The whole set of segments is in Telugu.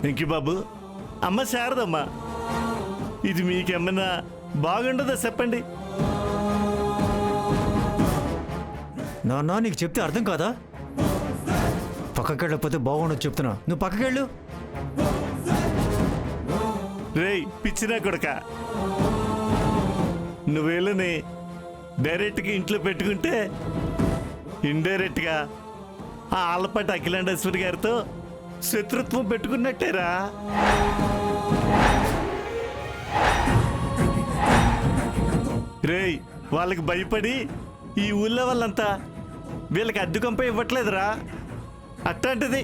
వెంకీ బాబు, అమ్మ శారదమ్మ, ఇది మీకేమన్నా బాగుండదో చెప్పండి. నాన్న నీకు చెప్తే అర్థం కాదా? పక్కకెళ్ళకపోతే బాగుండదు చెప్తున్నా, నువ్వు పక్కకెళ్ళు. రేయ్ పిచ్చినా కొడక, నువ్వేళ్ళని డైరెక్ట్గా ఇంట్లో పెట్టుకుంటే ఇండైరెక్ట్గా ఆ ఆళ్ళపాటి అఖిలాండేశ్వరి గారితో శత్రుత్వం పెట్టుకున్నట్టేరా. రేయ్ వాళ్ళకి భయపడి ఈ ఊళ్ళో వాళ్ళంతా వీళ్ళకి అద్దె కొంప ఇవ్వట్లేదురా. అట్లాంటిది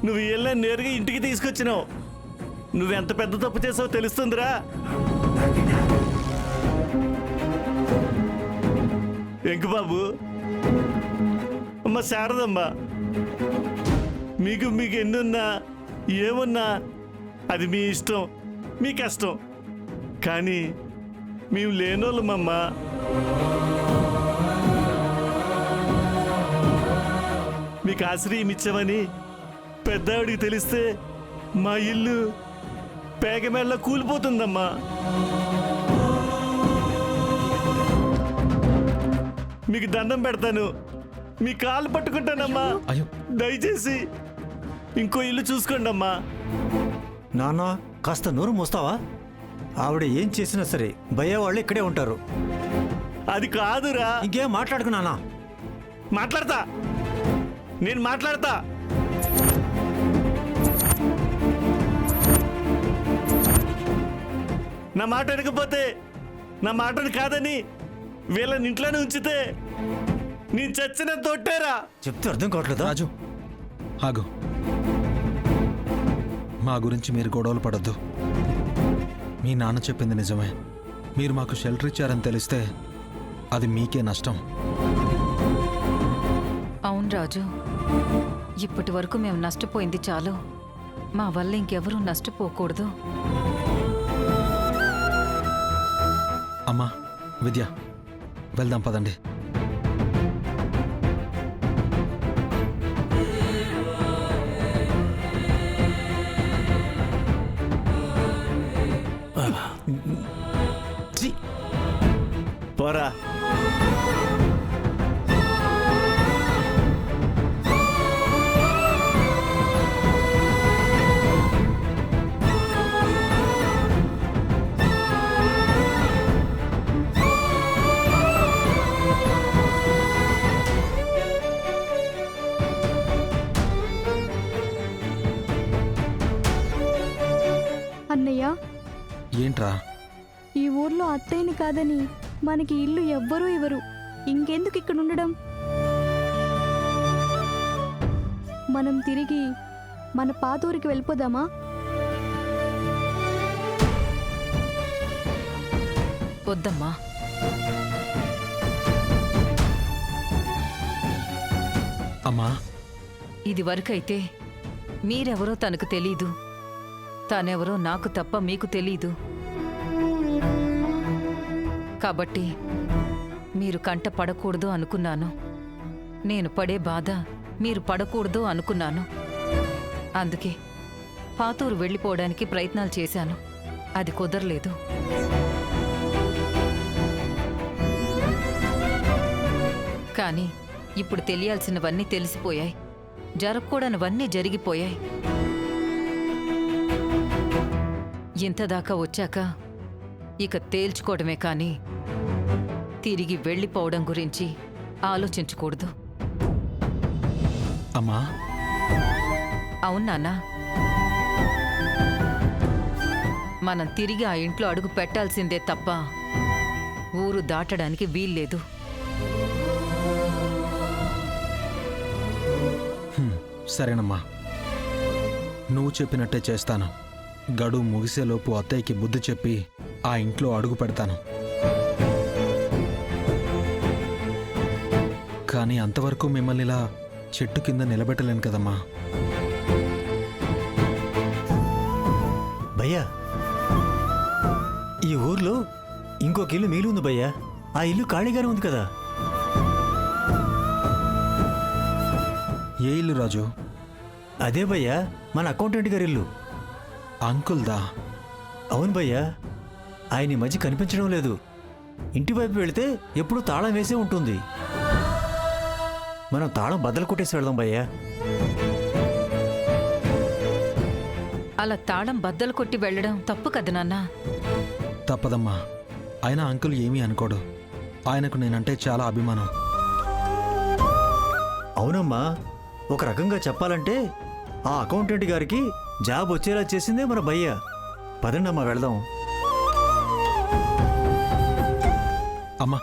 నువ్వు వీళ్ళని నేరుగా ఇంటికి తీసుకొచ్చినావు. నువ్వెంత పెద్ద తప్పు చేసావో తెలుస్తుందిరా. వెంకు బాబు, అమ్మ శారదమ్మ, మీకు ఎన్నున్నా ఏమున్నా అది మీ ఇష్టం, మీ కష్టం. కానీ మేము లేనోళ్ళమమ్మ. మీకు ఆశ్రయం ఇచ్చామని పెద్దవాడికి తెలిస్తే మా ఇల్లు పేగమేళ్ళ కూలిపోతుందమ్మా. మీకు దండం పెడతాను, మీ కాలు పట్టుకుంటానమ్మా. దయచేసి ఇంకో ఇల్లు చూసుకోండి అమ్మా. నాన్న కాస్త నోరు మోస్తావా? ఆవిడ ఏం చేసినా సరే భయ్య వాళ్ళు ఇక్కడే ఉంటారు. అది కాదురా. ఇంకేం మాట్లాడుకు నాన్న. మాట్లాడతా, నేను మాట్లాడతా. నా మాట వినకపోతే, నా మాటను కాదని వీళ్ళని ఇంట్లోనే ఉంచితే నేను చచ్చిన తొట్టారా. చెప్తే అర్థం కావట్లేదా? రాజు ఆగు, మా గురించి మీరు గొడవలు పడద్దు. మీ నాన్న చెప్పింది నిజమే. మీరు మాకు షెల్టర్ ఇచ్చారని తెలిస్తే అది మీకే నష్టం. అవును రాజు, ఇప్పటి వరకు మేము నష్టపోయింది చాలు. మా వల్ల ఇంకెవరూ నష్టపోకూడదు. అమ్మా విద్య, వెళ్దాం పదండి. పోరా. అన్నయ్య, ఏంట్రా? ఈ ఊర్లో అత్తయ్యని కాదని మనకి ఇల్లు ఎవ్వరూ ఇవ్వరు. ఇంకెందుకు ఇక్కడ ఉండడం? మనం తిరిగి మన పాతూరికి వెళ్ళిపోదామా? వద్దమ్మా. అమ్మా, ఇది వరకైతే మీరెవరో తనకు తెలీదు, తానెవరో నాకు తప్ప మీకు తెలీదు. కాబట్టి మీరు కంట పడకూడదు అనుకున్నాను. నేను పడే బాధ మీరు పడకూడదు అనుకున్నాను. అందుకే పాతూరు వెళ్ళిపోవడానికి ప్రయత్నాలు చేశాను. అది కుదరలేదు. కానీ ఇప్పుడు తెలియాల్సినవన్నీ తెలిసిపోయాయి, జరగకూడనివన్నీ జరిగిపోయాయి. ఇంతదాకా వచ్చాక ఇక తేల్చుకోవడమే కానీ తిరిగి వెళ్ళిపోవడం గురించి ఆలోచించకూడదు. అమ్మా. అవునాన్నా, మనం తిరిగి ఆ ఇంట్లో అడుగు పెట్టాల్సిందే తప్ప ఊరు దాటడానికి వీల్లేదు. సరేనమ్మా, నువ్వు చెప్పినట్టే చేస్తాను. గడువు ముగిసేలోపు అత్తయ్యకి బుద్ధి చెప్పి ఆ ఇంట్లో అడుగు పెడతాను. కానీ అంతవరకు మిమ్మల్ని ఇలా చెట్టు కింద నిలబెట్టలేను కదమ్మా. భయ్యా, ఈ ఊర్లో ఇంకొక ఇల్లు మిగిలి ఉంది భయ్యా. ఆ ఇల్లు ఖాళీగానే ఉంది కదా. ఏ ఇల్లు రాజు? అదే భయ్యా మన అకౌంటెంట్ గారి ఇల్లు. అంకుల్దా? అవును భయ్యా, ఆయన ఈ మధ్య కనిపించడం లేదు. ఇంటి వైపు వెళితే ఎప్పుడూ తాళం వేసే ఉంటుంది. మనం తాళం బద్దలు కొట్టేసి వెళ్దాం భయ్యా. అలా తాళం బద్దలు కొట్టి వెళ్ళడం తప్పు కదా నాన్న. తప్పదమ్మా. అయినా అంకుల్ ఏమీ అనుకోడు. ఆయనకు నేనంటే చాలా అభిమానం. అవునమ్మా, ఒక రకంగా చెప్పాలంటే ఆ అకౌంటెంట్ గారికి జాబ్ వచ్చేలా చేసిందే మన భయ్యా. పదండమ్మా వెళ్దాం. అమ్మా,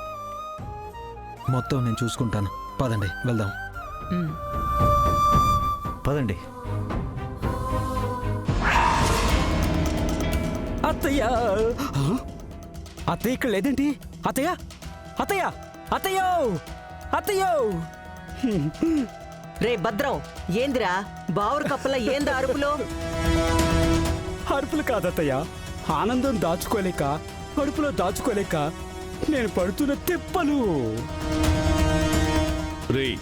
మొత్తం నేను చూసుకుంటాను. పదండి వెళ్దాం. ఉమ్. పదండి. అత్తయ్య, అత్తయ్య ఇక్కడ లేదేంటి? అత్తయ్య, అత్తయ్య, అత్తయ్యో, అత్తయ్యో! రే భద్రం, ఏందిరా బావురు కప్పల ఏందా అరుపులో? అరుపులు కాదత్తయ్య, ఆనందం దాచుకోలేక, కడుపులో దాచుకోలేక నేను పడుతున్న తిప్పలు. రేయ్,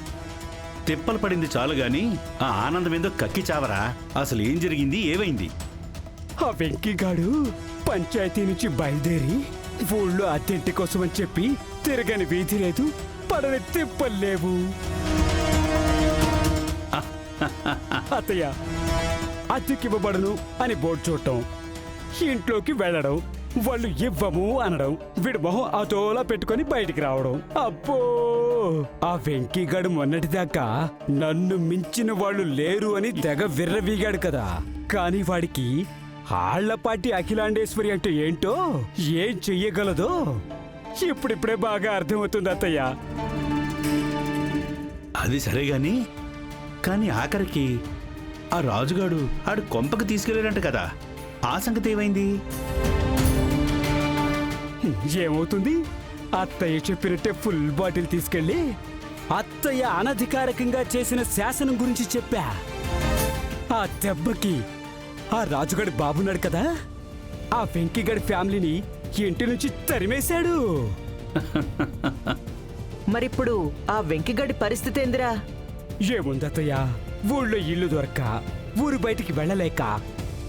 తిప్పలు పడింది చాలు గాని ఆ ఆనందం ఏందో కక్కి చావరా. అసలు ఏం జరిగింది, ఏమైంది? ఆ వెంకీగాడు పంచాయతీ నుంచి బయలుదేరి ఊళ్ళో అద్దెంటి కోసం అని చెప్పి తిరగని వీధి లేదు, పడని తిప్పలు లేవు. అత్తయ్య, అద్దెకివ్వబడను అని బోర్డు చూడటం, ఇంట్లోకి వెళ్ళడం, వాళ్ళు ఇవ్వము అనడం, వీడి మొహం అతోలా పెట్టుకొని బయటికి రావడం. అబ్బో, ఆ వెంకీగాడు మొన్నటిదాకా నన్ను మించిన వాళ్ళు లేరు అని తెగ విర్రవీగాడు కదా. కానీ వాడికి ఆళ్లపాటి అఖిలాండేశ్వరి అంటే ఏంటో, ఏం చెయ్యగలదో ఇప్పుడిప్పుడే బాగా అర్థమవుతుంది అత్తయ్య. అది సరే గాని, కానీ ఆఖరికి ఆ రాజుగాడు ఆడు కొంపకి తీసుకెళ్ళాడంట కదా, ఆ సంగతి ఏమైంది? ఏమవుతుంది? అత్తయ్య చెప్పినట్టే ఫుల్ బాటిల్ తీసుకెళ్ళి అత్తయ్య అనధికారికంగా చేసిన శాసనం గురించి చెప్పా. ఆ దెబ్బకి ఆ రాజుగాడి బాబున్నాడు కదా, ఆ వెంకీగడి ఫ్యామిలీని ఇంటి నుంచి తరిమేశాడు. మరిప్పుడు ఆ వెంకిగడి పరిస్థితి ఏందిరా? ఏముంది అత్తయ్య, ఊళ్ళో ఇల్లు దొరక్క, ఊరు బయటికి వెళ్ళలేక,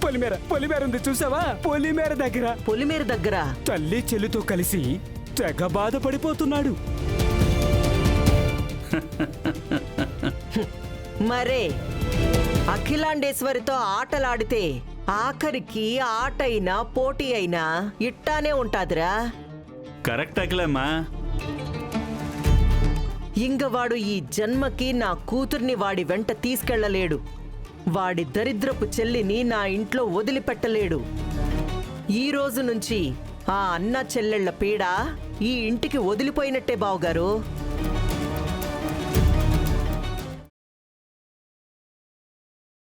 పొలిమేర ఉంది చూసావా, పొలిమేర దగ్గర పొలిమేర దగ్గర తల్లి చెల్లితో కలిసి తెగ బాధపడిపోతున్నాడు. మరే అఖిలాండేశ్వరితో ఆటలాడితే ఆఖరికి ఆట అయినా పోటీ అయినా ఇట్టానే ఉంటాదిరా. కరెక్ట్ అఖిలమ్మా. ఇంగ వాడు ఈ జన్మకి నా కూతుర్ని వాడి వెంట తీసుకెళ్లలేడు. వాడి దరిద్రపు చెల్లిని నా ఇంట్లో వదిలిపెట్టలేడు. ఈ రోజు నుంచి ఆ అన్న చెల్లెళ్ల పీడ ఈ ఇంటికి వదిలిపోయినట్టే బావగారు.